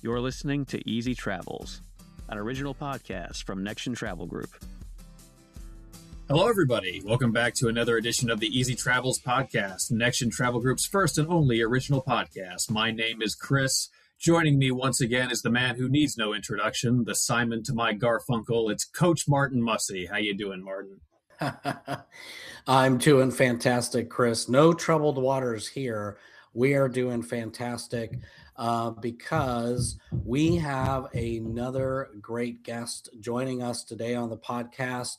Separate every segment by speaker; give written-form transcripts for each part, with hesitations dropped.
Speaker 1: You're listening to Easy Travels, an original podcast from Next Travel Group.
Speaker 2: Hello, everybody. Welcome back to another edition of the Easy Travels podcast, Next Travel Group's first and only original podcast. My name is Chris. Joining me once again is the man who needs no introduction, the Simon to my Garfunkel. It's Coach Martin Mussey. How you doing, Martin?
Speaker 3: I'm doing fantastic, Chris. No troubled waters here. We are doing fantastic because we have another great guest joining us today on the podcast.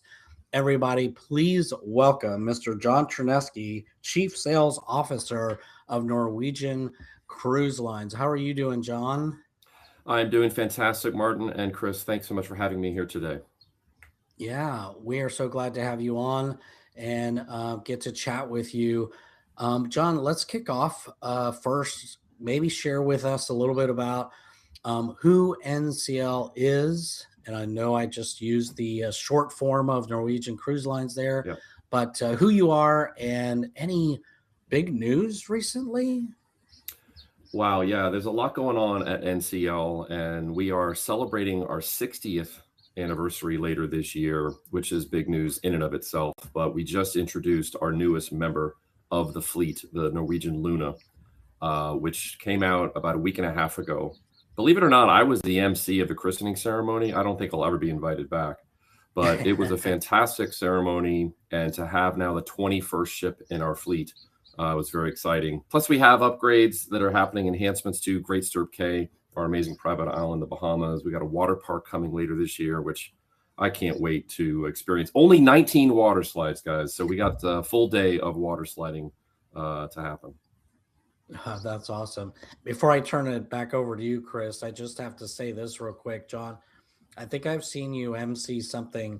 Speaker 3: Everybody, please welcome Mr. John Chernesky, Chief Sales Officer of Norwegian Cruise Lines. How are you doing, John?
Speaker 4: I'm doing fantastic, Martin and Chris. Thanks so much for having me here today.
Speaker 3: Yeah, we are so glad to have you on and get to chat with you. John, let's kick off first. Maybe share with us a little bit about who NCL is. And I know I just used the short form of Norwegian Cruise Lines there,
Speaker 4: Yep.
Speaker 3: But who you are and any big news recently?
Speaker 4: Wow, yeah, there's a lot going on at NCL, and we are celebrating our 60th anniversary later this year, which is big news in and of itself. But we just introduced our newest member of the fleet, the Norwegian Luna, which came out about a week and a half ago. Believe it or not, I was the MC of the christening ceremony. I don't think I'll ever be invited back, but it was a fantastic ceremony. And to have now the 21st ship in our fleet was very exciting. Plus, we have upgrades that are happening, enhancements to Great Stirrup Cay, our amazing private island, the Bahamas. We got a water park coming later this year, which I can't wait to experience. Only 19 water slides, guys. So we got a full day of water sliding to happen.
Speaker 3: That's awesome. Before I turn it back over to you, Chris, I just have to say this real quick, John. I think I've seen you MC something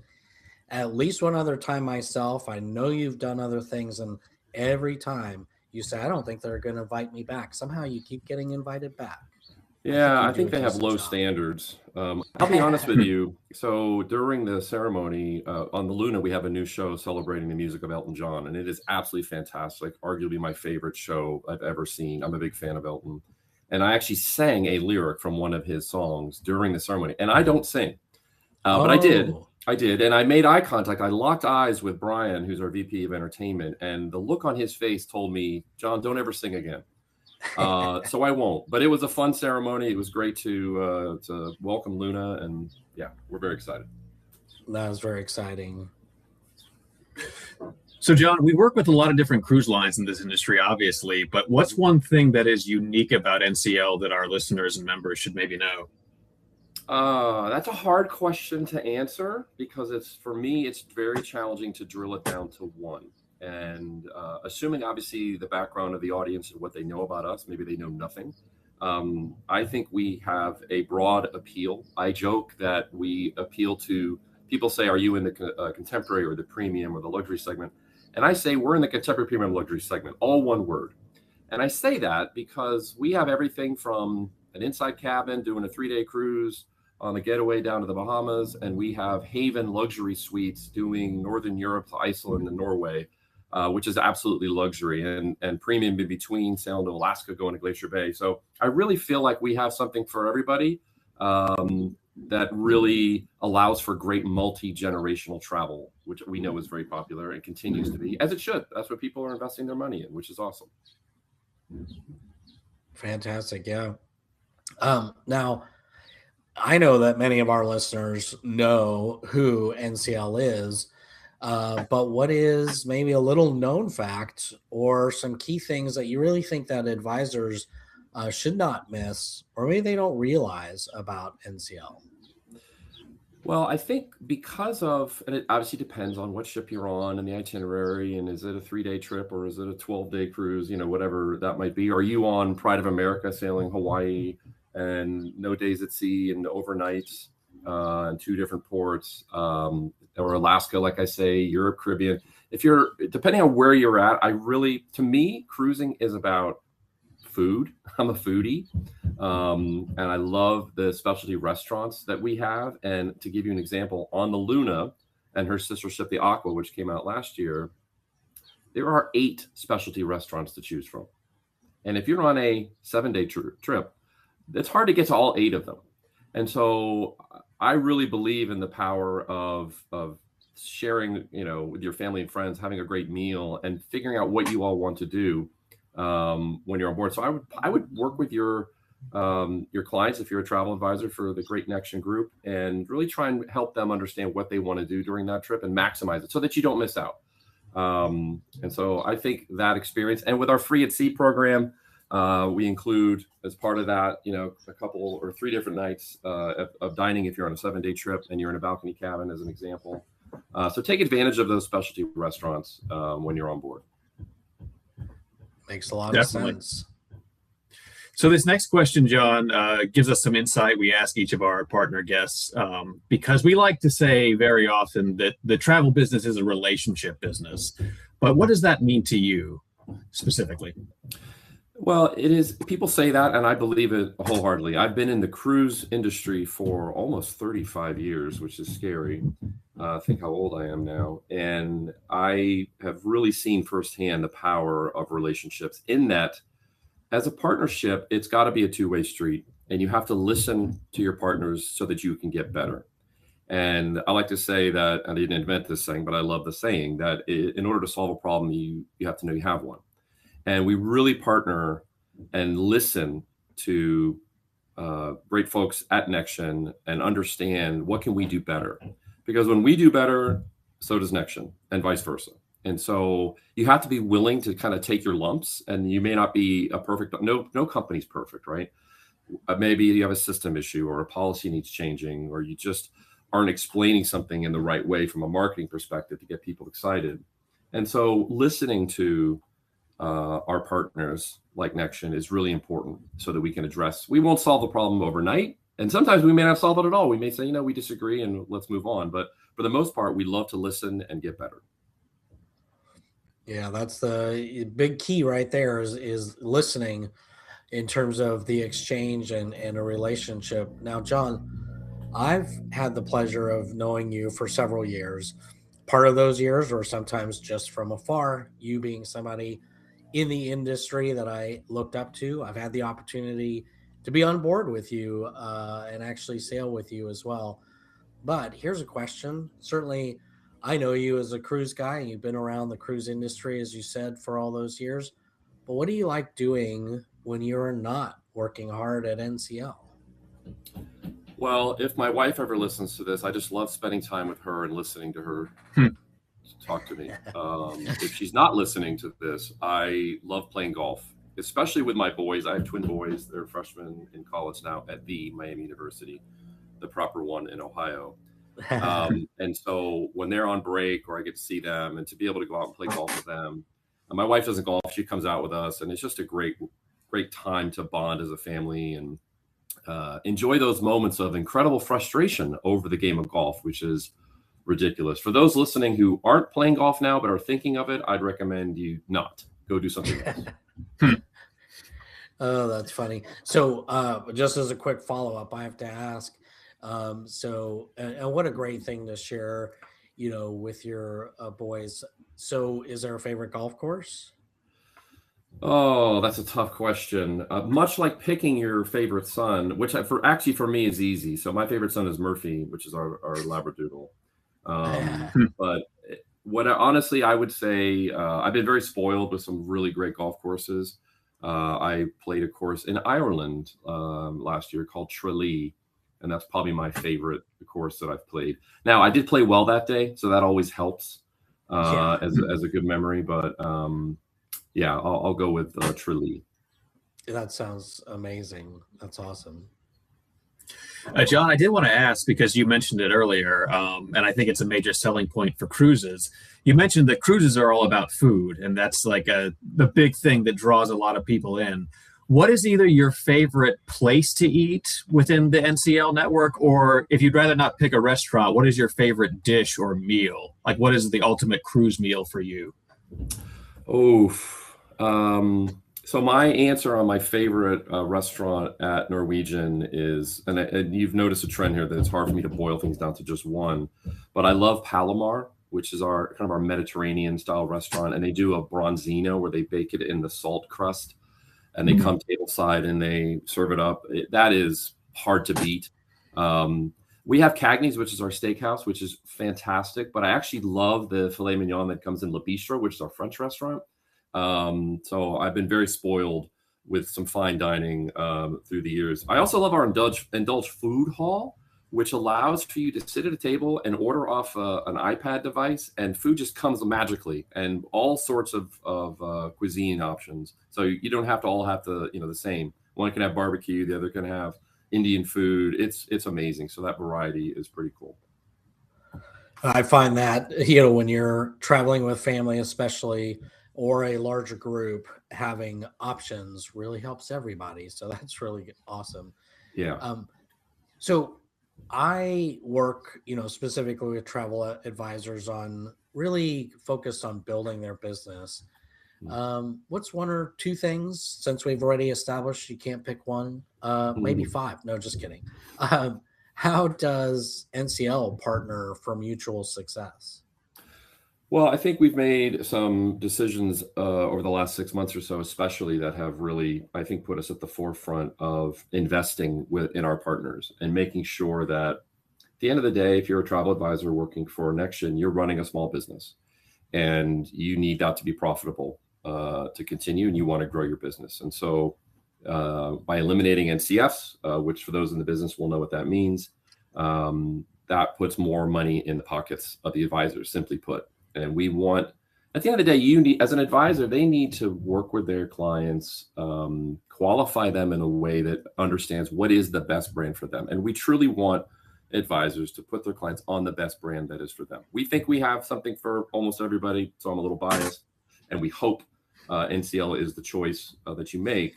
Speaker 3: at least one other time myself. I know you've done other things, and every time you say, I don't think they're going to invite me back. Somehow you keep getting invited back.
Speaker 4: Yeah, I think they have low standards. I'll be honest with you. So during the ceremony on the Luna, we have a new show celebrating the music of Elton John, and it is absolutely fantastic. Arguably my favorite show I've ever seen. I'm a big fan of Elton. And I actually sang a lyric from one of his songs during the ceremony. And I don't sing, but I did. And I made eye contact. I locked eyes with Brian, who's our VP of Entertainment. And the look on his face told me, John, don't ever sing again. So I won't, but it was a fun ceremony. It was great to welcome Luna, and yeah, we're very excited.
Speaker 3: That was very exciting.
Speaker 2: So, John, we work with a lot of different cruise lines in this industry, obviously, but what's one thing that is unique about NCL that our listeners and members should maybe know?
Speaker 4: That's a hard question to answer because for me, it's very challenging to drill it down to one. And assuming, obviously, the background of the audience and what they know about us, maybe they know nothing. I think we have a broad appeal. I joke that we appeal to people say, are you in the contemporary or the premium or the luxury segment? And I say we're in the contemporary premium luxury segment, all one word. And I say that because we have everything from an inside cabin doing a 3-day cruise on the getaway down to the Bahamas. And we have Haven luxury suites doing Northern Europe to Iceland and Norway. Which is absolutely luxury and premium in between, sailing to Alaska, going to Glacier Bay. So I really feel like we have something for everybody that really allows for great multi-generational travel, which we know is very popular and continues to be, as it should. That's what people are investing their money in, which is awesome.
Speaker 3: Fantastic, yeah. Now, I know that many of our listeners know who NCL is, but what is maybe a little known fact or some key things that you really think that advisors should not miss, or maybe they don't realize about NCL?
Speaker 4: Well, I think because of, and it obviously depends on what ship you're on and the itinerary, and is it a 3-day trip or is it a 12-day cruise, whatever that might be. Are you on Pride of America sailing Hawaii and no days at sea and overnights in 2 different ports, or Alaska, like I say, Europe, Caribbean? If you're, depending on where you're at, to me, cruising is about food. I'm a foodie. And I love the specialty restaurants that we have. And to give you an example, on the Luna and her sister ship, the Aqua, which came out last year, there are 8 specialty restaurants to choose from. And if you're on a 7-day trip, it's hard to get to all 8 of them. And so I really believe in the power of sharing, with your family and friends, having a great meal and figuring out what you all want to do when you're on board. So I would work with your clients, if you're a travel advisor for the Great Connection Group, and really try and help them understand what they want to do during that trip and maximize it so that you don't miss out. And so I think that experience, and with our Free at Sea program, we include as part of that, a couple or 3 different nights of dining if you're on a 7-day trip and you're in a balcony cabin, as an example. So take advantage of those specialty restaurants when you're on board.
Speaker 3: Makes a lot of sense.
Speaker 2: So this next question, John, gives us some insight. We ask each of our partner guests because we like to say very often that the travel business is a relationship business. But what does that mean to you specifically?
Speaker 4: Well, it is. People say that, and I believe it wholeheartedly. I've been in the cruise industry for almost 35 years, which is scary. Think how old I am now. And I have really seen firsthand the power of relationships, in that as a partnership, it's got to be a two-way street, and you have to listen to your partners so that you can get better. And I like to say that, I didn't invent this saying, but I love the saying that in order to solve a problem, you have to know you have one. And we really partner and listen to great folks at Nexion and understand what can we do better. Because when we do better, so does Nexion, and vice versa. And so you have to be willing to kind of take your lumps, and you may not be a perfect, no company's perfect, right? Maybe you have a system issue, or a policy needs changing, or you just aren't explaining something in the right way from a marketing perspective to get people excited. And so listening to our partners like Nexion is really important, so that we can address, we won't solve the problem overnight. And sometimes we may not solve it at all. We may say, we disagree and let's move on. But for the most part, we love to listen and get better.
Speaker 3: Yeah, that's the big key right there is listening in terms of the exchange and a relationship. Now, John, I've had the pleasure of knowing you for several years. Part of those years, or sometimes just from afar, you being somebody in the industry that I looked up to. I've had the opportunity to be on board with you and actually sail with you as well. But here's a question. Certainly, I know you as a cruise guy, and you've been around the cruise industry, as you said, for all those years. But what do you like doing when you're not working hard at NCL?
Speaker 4: Well, if my wife ever listens to this, I just love spending time with her and listening to her talk to me. If she's not listening to this, I love playing golf, especially with my boys. I have twin boys. They're freshmen in college now at the Miami University, the proper one in Ohio. And so when they're on break, or I get to see them and to be able to go out and play golf with them, and my wife doesn't golf, she comes out with us, and it's just a great time to bond as a family and enjoy those moments of incredible frustration over the game of golf, which is ridiculous. For those listening who aren't playing golf now but are thinking of it, I'd recommend you not go do something else.
Speaker 3: Oh, that's funny. So just as a quick follow-up, I have to ask, and what a great thing to share, with your boys. So is there a favorite golf course?
Speaker 4: Oh, that's a tough question. Much like picking your favorite son, which for me is easy. So my favorite son is Murphy, which is our Labradoodle. But honestly, I would say I've been very spoiled with some really great golf courses. I played a course in Ireland last year called Tralee, and that's probably my favorite course that I've played. Now, I did play well that day, so that always helps as a good memory. But I'll go with Tralee.
Speaker 3: That sounds amazing. That's awesome.
Speaker 2: John, I did want to ask, because you mentioned it earlier, and I think it's a major selling point for cruises. You mentioned that cruises are all about food, and that's like the big thing that draws a lot of people in. What is either your favorite place to eat within the NCL network, or if you'd rather not pick a restaurant, what is your favorite dish or meal? Like, what is the ultimate cruise meal for you?
Speaker 4: So my answer on my favorite restaurant at Norwegian is, and you've noticed a trend here that it's hard for me to boil things down to just one, but I love Palomar, which is our Mediterranean style restaurant, and they do a bronzino where they bake it in the salt crust. and they come tableside and they serve it up. That is hard to beat. We have Cagney's, which is our steakhouse, which is fantastic. But I actually love the filet mignon that comes in Le Bistro, which is our French restaurant. So I've been very spoiled with some fine dining through the years. I also love our Indulge Food Hall, which allows for you to sit at a table and order off an iPad device, and food just comes magically, and all sorts of cuisine options. So you don't have to all have the same. One can have barbecue, the other can have Indian food. It's amazing. So that variety is pretty cool.
Speaker 3: I find that, when you're traveling with family, especially, or a larger group, having options really helps everybody. So that's really awesome.
Speaker 4: Yeah.
Speaker 3: So I work, specifically with travel advisors on really focused on building their business. What's one or two things, since we've already established you can't pick one, maybe five? No, just kidding. How does NCL partner for mutual success?
Speaker 4: Well, I think we've made some decisions over the last 6 months or so, especially, that have really, I think, put us at the forefront of investing in our partners and making sure that at the end of the day, if you're a travel advisor working for Nexion, you're running a small business and you need that to be profitable to continue, and you want to grow your business. And so by eliminating NCFs, which for those in the business will know what that means, that puts more money in the pockets of the advisors, simply put. And we want, at the end of the day, you need, as an advisor, they need to work with their clients, qualify them in a way that understands what is the best brand for them. And we truly want advisors to put their clients on the best brand that is for them. We think we have something for almost everybody, so I'm a little biased, and we hope NCL is the choice that you make.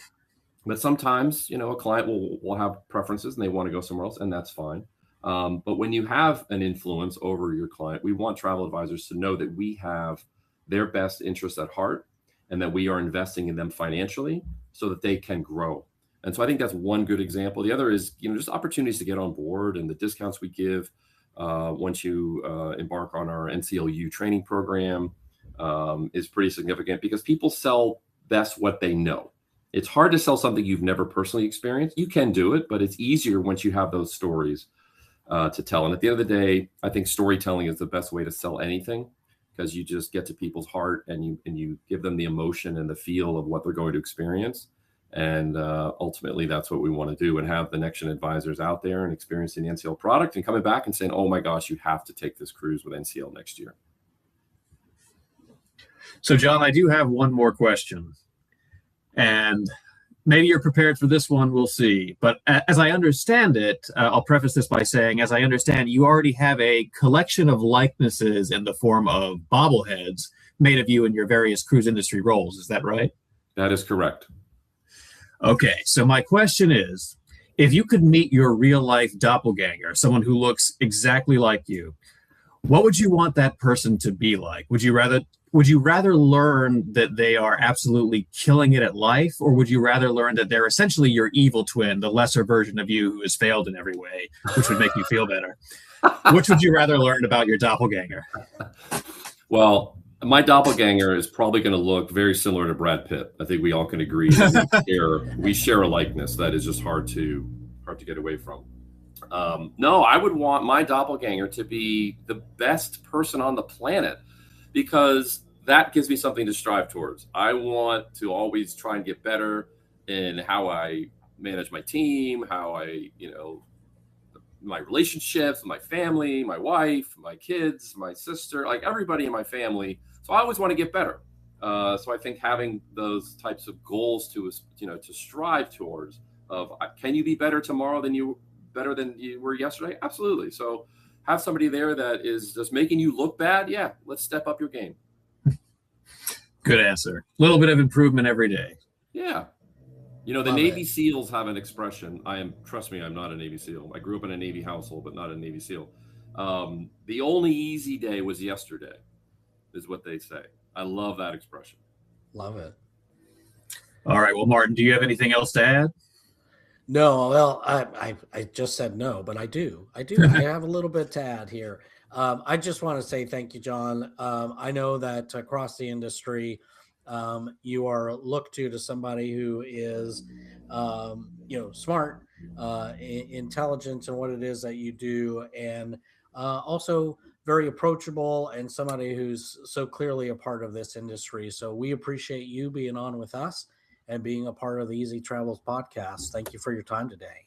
Speaker 4: But sometimes, a client will have preferences and they want to go somewhere else, and that's fine. But when you have an influence over your client, we want travel advisors to know that we have their best interests at heart and that we are investing in them financially so that they can grow. And so I think that's one good example. The other is, just opportunities to get on board, and the discounts we give once you embark on our NCLU training program is pretty significant, because people sell best what they know. It's hard to sell something you've never personally experienced. You can do it, but it's easier once you have those stories to tell. And at the end of the day, I think storytelling is the best way to sell anything, because you just get to people's heart and you give them the emotion and the feel of what they're going to experience. And ultimately, that's what we want to do, and have the Nexion advisors out there and experiencing the NCL product and coming back and saying, oh my gosh, you have to take this cruise with NCL next year.
Speaker 2: So, John, I do have one more question. And maybe you're prepared for this one. We'll see. But as I understand it, I'll preface this by saying, as I understand, you already have a collection of likenesses in the form of bobbleheads made of you in your various cruise industry roles. Is that right?
Speaker 4: That is correct.
Speaker 2: Okay. So my question is, if you could meet your real life doppelganger, someone who looks exactly like you, what would you want that person to be like? Would you rather learn that they are absolutely killing it at life, or would you rather learn that they're essentially your evil twin, the lesser version of you who has failed in every way, which would make you feel better? Which would you rather learn about your doppelganger?
Speaker 4: Well, my doppelganger is probably going to look very similar to Brad Pitt. I think we all can agree that we share a likeness that is just hard to get away from. No, I would want my doppelganger to be the best person on the planet, because that gives me something to strive towards. I want to always try and get better in how I manage my team, how I, my relationships, my family, my wife, my kids, my sister, like everybody in my family. So I always want to get better. So I think having those types of goals to strive towards, of can you be better tomorrow than you were yesterday? Absolutely. So have somebody there that is just making you look bad. Yeah, let's step up your game.
Speaker 2: Good answer. A little bit of improvement every day.
Speaker 4: Yeah. The Navy SEALs have an expression. Trust me, I'm not a Navy SEAL. I grew up in a Navy household, but not a Navy SEAL. The only easy day was yesterday, is what they say. I love that expression.
Speaker 3: Love it.
Speaker 2: All right. Well, Martin, do you have anything else to add?
Speaker 3: No, well, I just said no, but I do. I have a little bit to add here. I just want to say thank you, John. I know that across the industry, you are looked to somebody who is, smart, intelligent in what it is that you do, and also very approachable, and somebody who's so clearly a part of this industry. So we appreciate you being on with us and being a part of the Easy Travels podcast. Thank you for your time today.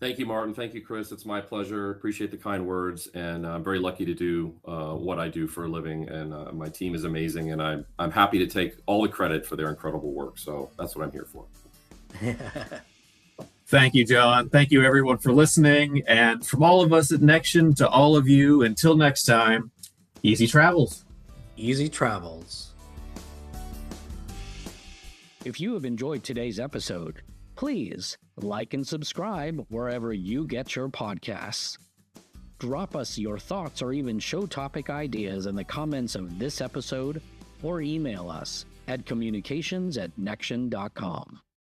Speaker 4: Thank you, Martin. Thank you, Chris. It's my pleasure. Appreciate the kind words, and I'm very lucky to do what I do for a living. And my team is amazing, and I'm happy to take all the credit for their incredible work. So that's what I'm here for.
Speaker 2: Thank you, John. Thank you, everyone, for listening. And from all of us at Nexion to all of you, until next time, easy travels.
Speaker 3: Easy travels.
Speaker 1: If you have enjoyed today's episode, please like and subscribe wherever you get your podcasts. Drop us your thoughts or even show topic ideas in the comments of this episode, or email us at communications@nexion.com.